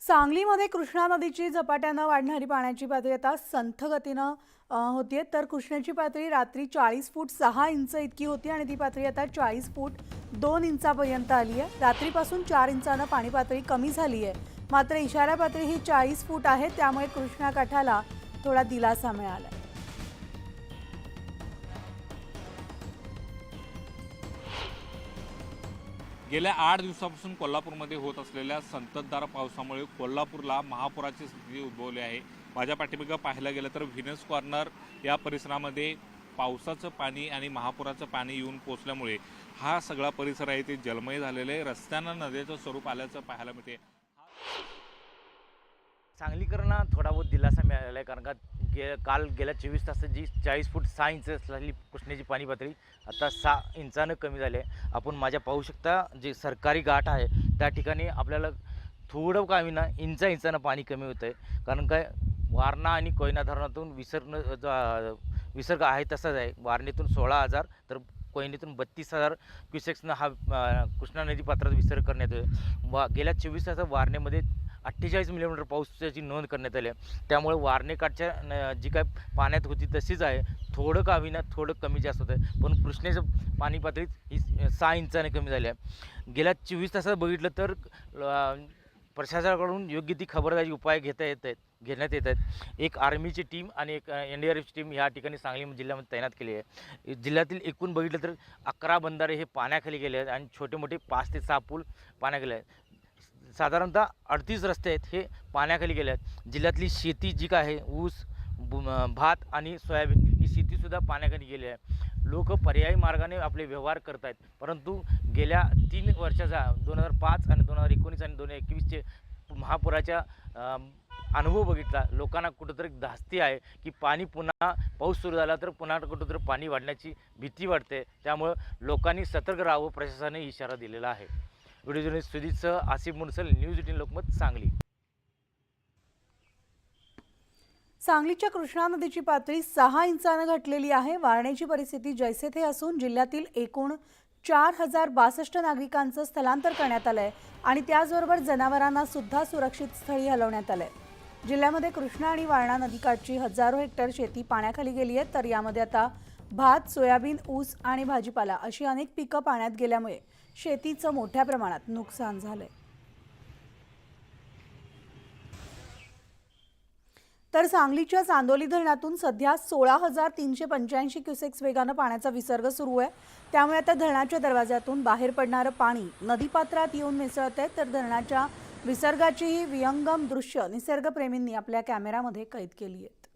सांगलीमध्ये कृष्णा नदीची झपाट्यानं वाढणारी पाण्याची पातळी आता संथ गतीनं होतीये। तर कृष्णेची पातळी रात्री 40 फूट 6 इंच इतकी होती आणि ती पातळी आता 40 फूट 2 इंचापर्यंत आली आहे। रात्रीपासून 4 इंचानं पाणी पातळी कमी झाली आहे, मात्र इशारा पातळी ही 40 फूट आहे, त्यामुळे कृष्णा काठाला थोडा दिलासा मिळाला। गेल्या 8 दिवसापासून कोल्हापूरमध्ये होत असलेल्या संततधार पावसामुळे कोल्हापूरला महापुराची स्थिती उद्भवली आहे। माझ्या पाठीमागे पाहायला गेलं तर व्हीनस कॉर्नर या परिसरामध्ये पावसाचं पाणी आणि महापुराचं पाणी येऊन पोचल्यामुळे हा सगळा परिसर आहे ते जलमय झालेले आहे। रस्त्यांना नदीचं स्वरूप आल्याचं पाहायला मिळते। सांगलीकरांना थोडा बहुत दिलासा मिळालेला आहे, कारण का काल गेल्या 24 तासात जी 40 फूट 6 इंच असलेली कृष्णेची पाणी पातळी आता 6 इंचानं कमी झाली आहे। आपण माझ्या पाहू शकता जे सरकारी घाट आहे त्या ठिकाणी आपल्याला थोडं का होईना इंचानं पाणी कमी होतं आहे, कारण काय वारणा आणि कोयना धरणातून विसर्ग आहे तसाच आहे। वारणेतून 16,000 तर कोयनेतून 32,000 क्युसेक्सनं हा कृष्णा नदी पात्रात विसर्ग करण्यात येतो। गेल्या 24 तासात वारणेमध्ये 48 मिलीमीटर पावसाची नोंद करण्यात आली आहे। त्यामुळे वारणेकाठच्या जी काय पाण्यात होती तशीच आहे, थोडं का होईना थोडं कमी जास्त होतं आहे, पण कृष्णेचं पाणी पातळीत ही 6 इंचाने कमी झाली आहे। गेल्या 24 तासात बघितलं तर प्रशासनाकडून योग्य ती खबरदारी उपाय घेण्यात येत आहेत। एक आर्मीची टीम आणि एक NDRFची टीम ह्या ठिकाणी सांगली जिल्ह्यामध्ये तैनात केली आहे। जिल्ह्यातील एकूण बघितलं तर 11 बंधारे हे पाण्याखाली गेले आहेत आणि छोटे मोठे 5 ते 6 पूल पाण्याखाली आहेत। साधारणतः 38 रस्ते आहेत हे पाण्याखाली गेले आहेत। जिल्ह्यातली शेती जी काय आहे ऊस, भात आणि सोयाबीन ही शेतीसुद्धा पाण्याखाली गेली आहे। लोक पर्यायी मार्गाने आपले व्यवहार करत आहेत, परंतु गेल्या 3 वर्षाचा 2005 आणि 2019 आणि 2021चे महापुराच्या अनुभव बघितला, लोकांना कुठंतरी धास्ती आहे की पाऊस सुरू झाला तर पुन्हा कुठंतरी पाणी वाढण्याची भीती वाटते। त्यामुळं लोकांनी सतर्क राहावं प्रशासनाने इशारा दिलेला आहे। व्हिडिओ जर्नलिस्ट सुदीपसह आसिफ मुनसल, न्यूज 18 लोकमत, सांगली। सांगलीच्या कृष्णा नदीची पातळी 6 इंचानं घटलेली आहे। वारणेची परिस्थिती जैसे थे असून जिल्ह्यातील एकूण 4062 नागरिकांचं स्थलांतर करण्यात आलंय आणि त्याचबरोबर जनावरांना सुद्धा सुरक्षित स्थळी हलवण्यात आलंय। जिल्ह्यामध्ये कृष्णा आणि वारणा नदीकाठची हजारो हेक्टर शेती पाण्याखाली गेली आहे, तर यामध्ये आता भात, सोयाबीन, ऊस आणि भाजीपाला अशी अनेक पिकं पाण्यात गेल्यामुळे शेतीचं मोठ्या प्रमाणात नुकसान झालंय। तर सांगलीच्या चांदोली धरणातून सध्या 16,385 क्युसेक्स वेगानं पाण्याचा विसर्ग सुरू आहे। त्यामुळे आता धरणाच्या दरवाजातून बाहेर पडणारं पाणी नदीपात्रात येऊन मिसळत आहे। तर धरणाच्या विसर्गाची ही विहंगम दृश्य निसर्गप्रेमींनी आपल्या कॅमेऱ्यामध्ये कैद केली आहेत।